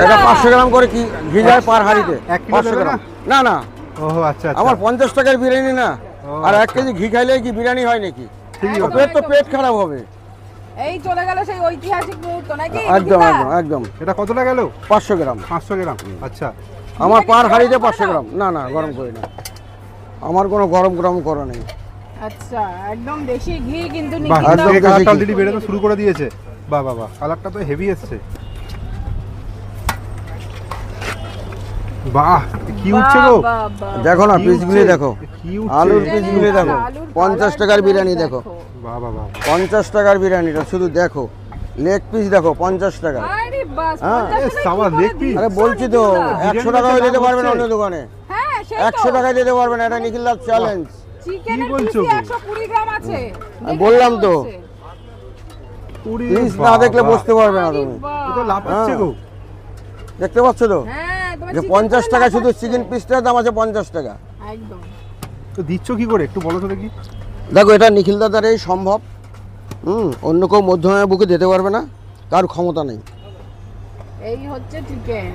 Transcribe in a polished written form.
এটা 500 গ্রাম করে কি ঘি যায় পার হাঁড়িতে। 500 গ্রাম না না। ওহো আচ্ছা আচ্ছা। আমার 50 টাকার বিরিয়ানি না, আর 1 কেজি ঘি খাইলে কি বিরিয়ানি হয় নাকি? পেট খারাপ হবে। এই চলে গেল সেই ঐতিহাসিক মুহূর্ত নাকি? একদম একদম একদম। এটা কতটা গেল? 500 গ্রাম। 500 গ্রাম আচ্ছা। আমার পার হাঁড়িতে 500 গ্রাম। না না, গরম করি না, আমার কোনো গরম করা নেই। আচ্ছা, একদম দেশি ঘি কিন্তু বাহ, একদম এই দেশি কালারটা ঘি। অলরেডি বেরোতে শুরু করে দিয়েছে। বাহ বাহ বাহ, কালারটা তো হেভি এসছে। বাহ, কি উঠছে গো! দেখো না কি পিসগুলি উঠছে? দেখো, কি উঠছে? আলুর পিসগুলি দেখো। 50 টাকার বিরিয়ানি দেখো, বাহ বাহ বাহ। 50 টাকার বিরিয়ানিটা শুধু দেখো। লেগ পিস দেখো 50 টাকা। আরে বাস, হ্যাঁ। 50 টাকা সাবা কি leg করে piece? আরে দিচ্ছ বলছি তো, নিখিলদা? 100 টাকাও দিতে পারবেন হচ্ছে? অন্য দোকানে। হ্যাঁ, সেই 100 টাকায় দিতে পারবেন, এটা নিখিলদার চ্যালেঞ্জ। চিকেনের কি বলছো পিসই গো? 120 গ্রাম আছে। আমি বললাম তো। হচ্ছে। ওরে পিস না বাবা, দেখলে বুঝতে পারবে না তুমি। বাহ। এ তো লাফাচ্ছে গো। দেখতে পাচ্ছ তো হ্যাঁ, তোমার যে chicken 50 করে টাকা লাভ শুধু হচ্ছে। চিকেন পিসটার দাম আছে 50 টাকা। একদম। তো দিচ্ছ কি করে একটু বলো তো দেখি। দেখো এটা নিখিল দাদার এই সম্ভব। অন্য কেউ মধ্যমে বুকে দিতে পারবে না, তার ক্ষমতা নেই। এই হচ্ছে চিকেন।